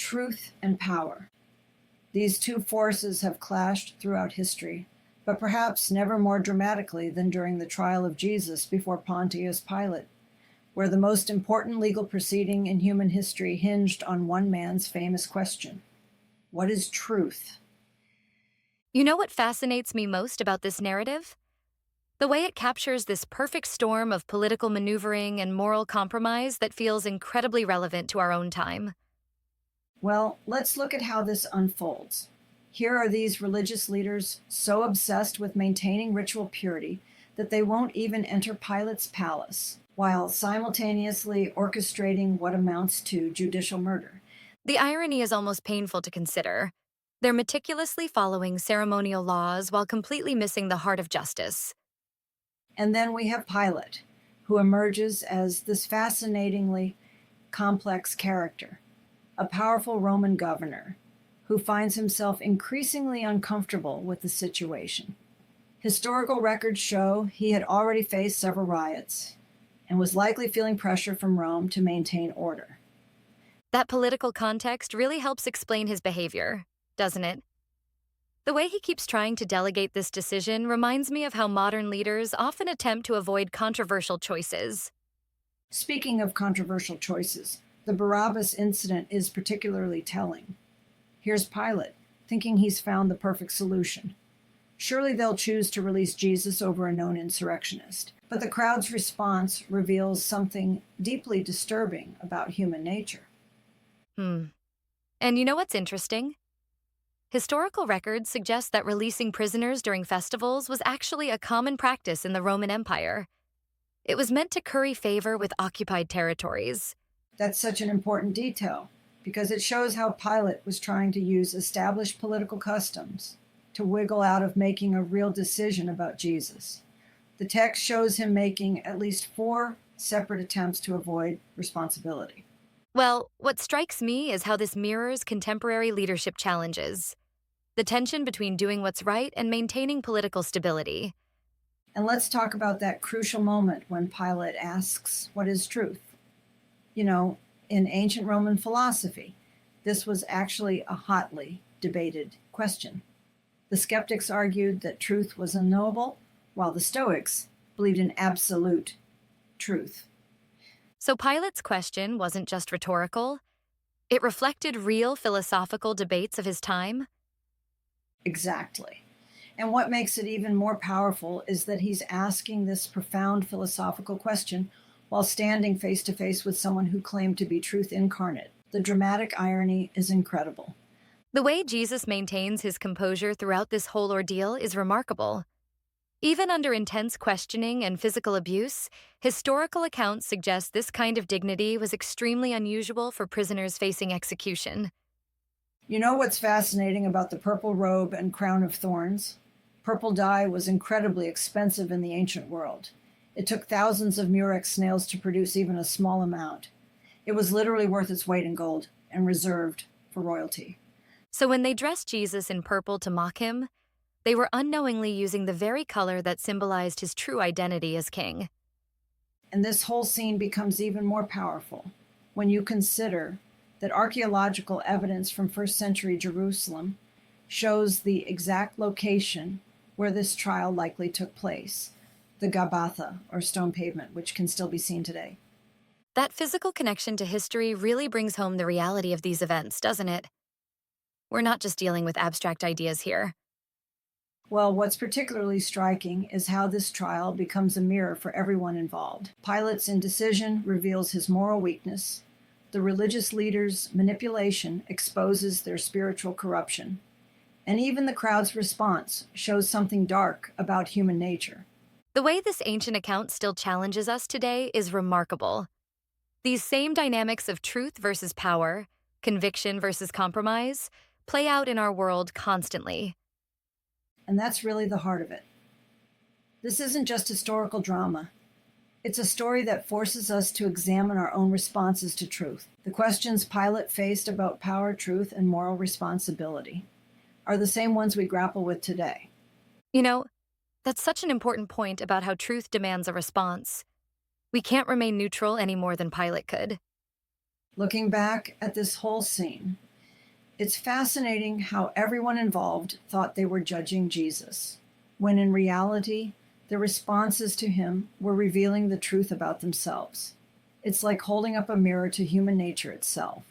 Truth and power. These two forces have clashed throughout history, but perhaps never more dramatically than during the trial of Jesus before Pontius Pilate, where the most important legal proceeding in human history hinged on one man's famous question: what is truth? You know what fascinates me most about this narrative? The way it captures this perfect storm of political maneuvering and moral compromise that feels incredibly relevant to our own time. Well, let's look at how this unfolds. Here are these religious leaders so obsessed with maintaining ritual purity that they won't even enter Pilate's palace, while simultaneously orchestrating what amounts to judicial murder. The irony is almost painful to consider. They're meticulously following ceremonial laws while completely missing the heart of justice. And then we have Pilate, who emerges as this fascinatingly complex character, a powerful Roman governor who finds himself increasingly uncomfortable with the situation. Historical records show he had already faced several riots and was likely feeling pressure from Rome to maintain order. That political context really helps explain his behavior, doesn't it? The way he keeps trying to delegate this decision reminds me of how modern leaders often attempt to avoid controversial choices. Speaking of controversial choices, the Barabbas incident is particularly telling. Here's Pilate, thinking he's found the perfect solution. Surely they'll choose to release Jesus over a known insurrectionist. But the crowd's response reveals something deeply disturbing about human nature. And you know what's interesting? Historical records suggest that releasing prisoners during festivals was actually a common practice in the Roman Empire. It was meant to curry favor with occupied territories. That's such an important detail, because it shows how Pilate was trying to use established political customs to wiggle out of making a real decision about Jesus. The text shows him making at least 4 separate attempts to avoid responsibility. Well, what strikes me is how this mirrors contemporary leadership challenges. The tension between doing what's right and maintaining political stability. And let's talk about that crucial moment when Pilate asks, what is truth? You know, in ancient Roman philosophy, this was actually a hotly debated question. The skeptics argued that truth was unknowable, while the Stoics believed in absolute truth. So Pilate's question wasn't just rhetorical. It reflected real philosophical debates of his time. Exactly. And what makes it even more powerful is that he's asking this profound philosophical question while standing face to face with someone who claimed to be truth incarnate. The dramatic irony is incredible. The way Jesus maintains his composure throughout this whole ordeal is remarkable. Even under intense questioning and physical abuse, historical accounts suggest this kind of dignity was extremely unusual for prisoners facing execution. You know what's fascinating about the purple robe and crown of thorns? Purple dye was incredibly expensive in the ancient world. It took thousands of murex snails to produce even a small amount. It was literally worth its weight in gold and reserved for royalty. So when they dressed Jesus in purple to mock him, they were unknowingly using the very color that symbolized his true identity as king. And this whole scene becomes even more powerful when you consider that archaeological evidence from first century Jerusalem shows the exact location where this trial likely took place, the Gabbatha, or stone pavement, which can still be seen today. That physical connection to history really brings home the reality of these events, doesn't it? We're not just dealing with abstract ideas here. Well, what's particularly striking is how this trial becomes a mirror for everyone involved. Pilate's indecision reveals his moral weakness. The religious leaders' manipulation exposes their spiritual corruption. And even the crowd's response shows something dark about human nature. The way this ancient account still challenges us today is remarkable. These same dynamics of truth versus power, conviction versus compromise, play out in our world constantly. And that's really the heart of it. This isn't just historical drama. It's a story that forces us to examine our own responses to truth. The questions Pilate faced about power, truth, and moral responsibility are the same ones we grapple with today. You know, that's such an important point about how truth demands a response. We can't remain neutral any more than Pilate could. Looking back at this whole scene, It's fascinating how everyone involved thought they were judging Jesus, when in reality, their responses to him were revealing the truth about themselves. It's like holding up a mirror to human nature itself.